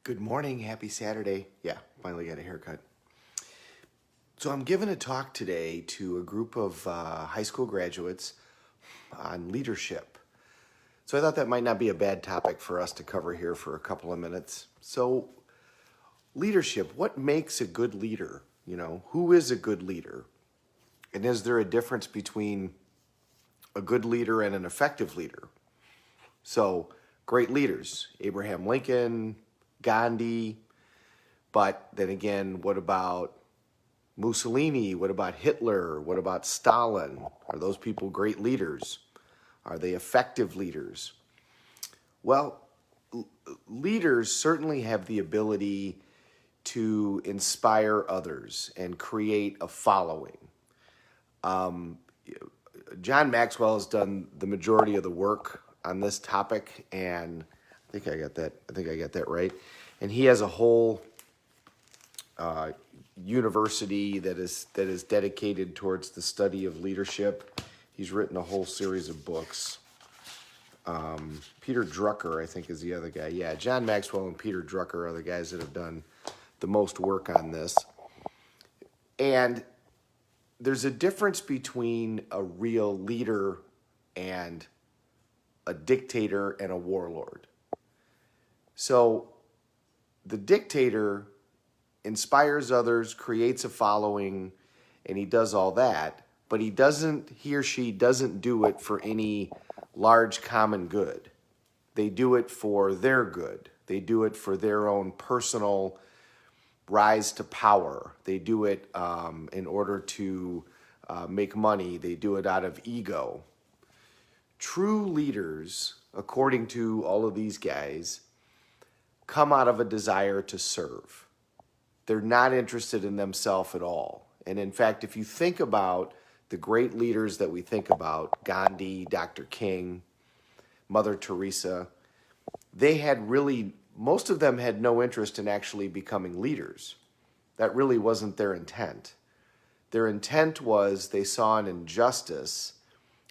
Good morning. Happy Saturday. Yeah, finally got a haircut. So I'm giving a talk today to a group of high school graduates on leadership. So I thought that might not be a bad topic for us to cover here for a couple of minutes. So leadership, what makes a good leader? Who is a good leader? And is there a difference between a good leader and an effective leader? So great leaders, Abraham Lincoln, Gandhi, but then again, what about Mussolini? What about Hitler? What about Stalin? Are those people great leaders? Are they effective leaders? Well, leaders certainly have the ability to inspire others and create a following. John Maxwell has done the majority of the work on this topic, and I think I got that right. And he has a whole university that is dedicated towards the study of leadership. He's written a whole series of books. Peter Drucker, I think, is the other guy. Yeah, John Maxwell and Peter Drucker are the guys that have done the most work on this. And there's a difference between a real leader and a dictator and a warlord. So the dictator inspires others, creates a following, and he does all that, but he or she doesn't do it for any large common good. They do it for their good. They do it for their own personal rise to power. They do it in order to make money. They do it out of ego. True leaders, according to all of these guys, come out of a desire to serve. They're not interested in themselves at all. And in fact, if you think about the great leaders that we think about, Gandhi, Dr. King, Mother Teresa, most of them had no interest in actually becoming leaders. That really wasn't their intent. Their intent was they saw an injustice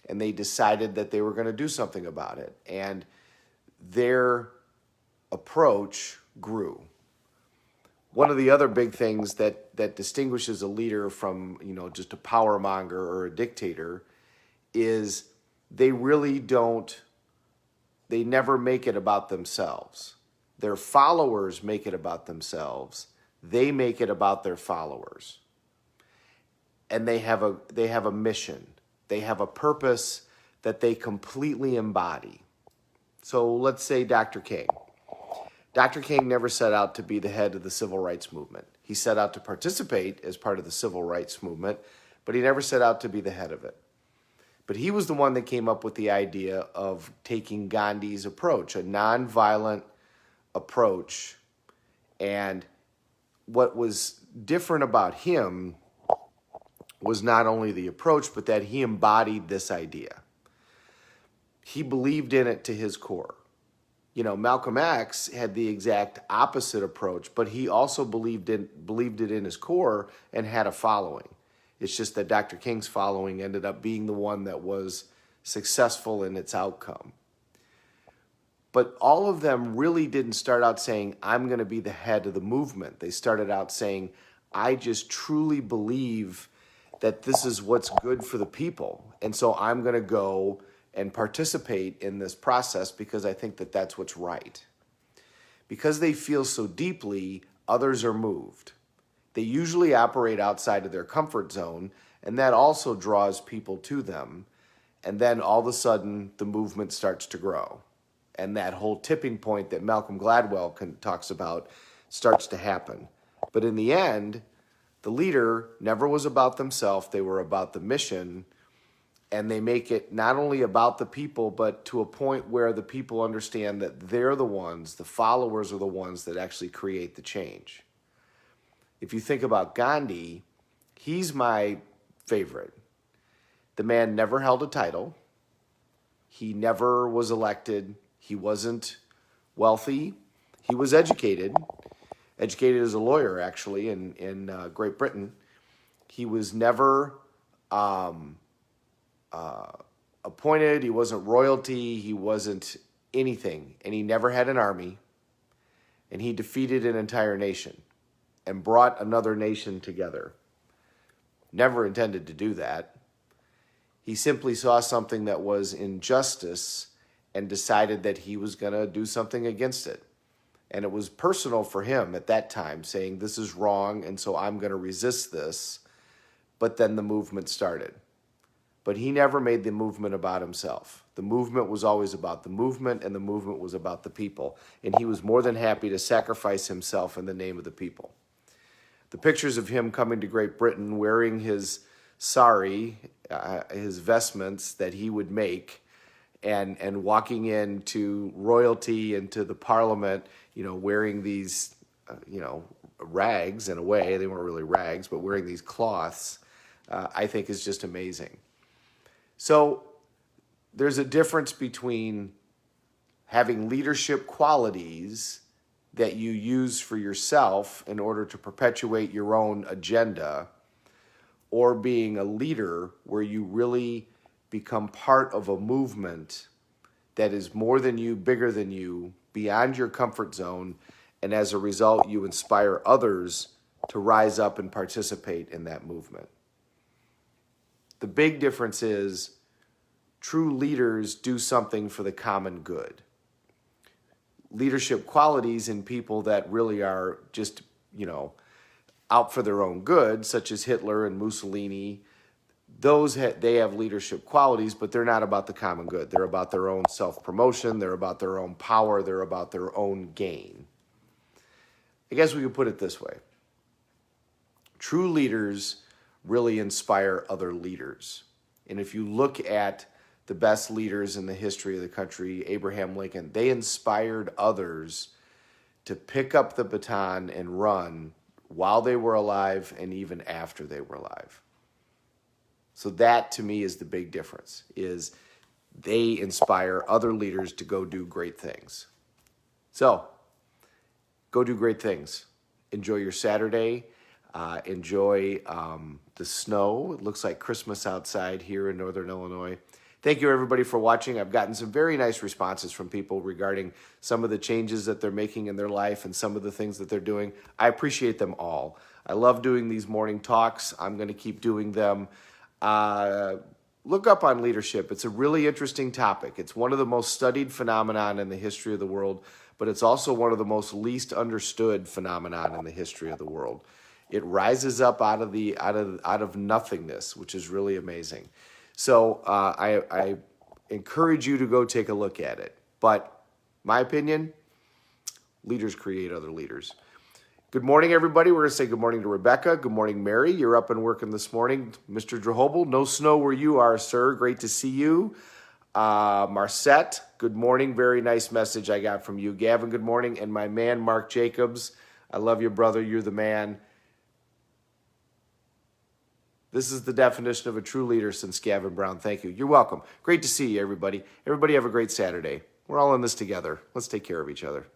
and they decided that they were going to do something about it. And their approach grew. One of the other big things that distinguishes a leader from, just a power monger or a dictator is they never make it about themselves. Their followers make it about themselves. They make it about their followers. And they have a mission. They have a purpose that they completely embody. So let's say Dr. King. Dr. King never set out to be the head of the civil rights movement. He set out to participate as part of the civil rights movement, but he never set out to be the head of it. But he was the one that came up with the idea of taking Gandhi's approach, a nonviolent approach. And what was different about him was not only the approach, but that he embodied this idea. He believed in it to his core. Malcolm X had the exact opposite approach, but he also believed it in his core and had a following. It's just that Dr. King's following ended up being the one that was successful in its outcome. But all of them really didn't start out saying, I'm going to be the head of the movement. They started out saying, I just truly believe that this is what's good for the people. And so I'm going to go and participate in this process because I think that that's what's right. Because they feel so deeply, others are moved. They usually operate outside of their comfort zone, and that also draws people to them. And then all of a sudden, the movement starts to grow. And that whole tipping point that Malcolm Gladwell talks about starts to happen. But in the end, the leader never was about themselves. They were about the mission. And they make it not only about the people, but to a point where the people understand that they're the followers are the ones that actually create the change. If you think about Gandhi, he's my favorite. The man never held a title. He never was elected. He wasn't wealthy. He was educated as a lawyer, actually, in Great Britain. He was never appointed. He wasn't royalty. He wasn't anything. And he never had an army. and he defeated an entire nation and brought another nation together. Never intended to do that. He simply saw something that was injustice and decided that he was going to do something against it. And it was personal for him at that time, saying, this is wrong, and so I'm going to resist this. But then the movement started. But he never made the movement about himself. The movement was always about the movement, and the movement was about the people. And he was more than happy to sacrifice himself in the name of the people. The pictures of him coming to Great Britain wearing his sari, his vestments that he would make, and walking into royalty and to the parliament, wearing these, rags in a way. They weren't really rags, but wearing these cloths, I think is just amazing. So there's a difference between having leadership qualities that you use for yourself in order to perpetuate your own agenda, or being a leader where you really become part of a movement that is more than you, bigger than you, beyond your comfort zone, and as a result, you inspire others to rise up and participate in that movement. The big difference is true leaders do something for the common good. Leadership qualities in people that really are just, out for their own good, such as Hitler and Mussolini, they have leadership qualities, but they're not about the common good. They're about their own self-promotion. They're about their own power. They're about their own gain. I guess we could put it this way. True leaders really inspire other leaders. And if you look at the best leaders in the history of the country, Abraham Lincoln, they inspired others to pick up the baton and run while they were alive and even after they were alive. So that, to me, is the big difference, is they inspire other leaders to go do great things. So, go do great things. Enjoy your Saturday. Enjoy the snow. It looks like Christmas outside here in Northern Illinois. Thank you, everybody, for watching. I've gotten some very nice responses from people regarding some of the changes that they're making in their life and some of the things that they're doing. I appreciate them all. I love doing these morning talks. I'm going to keep doing them. Look up on leadership. It's a really interesting topic. It's one of the most studied phenomenon in the history of the world, but it's also one of the most least understood phenomenon in the history of the world. It rises up out of nothingness, which is really amazing. So I encourage you to go take a look at it. But my opinion, leaders create other leaders. Good morning, everybody. We're going to say good morning to Rebecca. Good morning, Mary. You're up and working this morning. Mr. Drehobel, no snow where you are, sir. Great to see you. Marcette, good morning. Very nice message I got from you. Gavin, good morning. And my man, Mark Jacobs. I love you, brother. You're the man. This is the definition of a true leader since Gavin Brown. Thank you. You're welcome. Great to see you, everybody. Everybody have a great Saturday. We're all in this together. Let's take care of each other.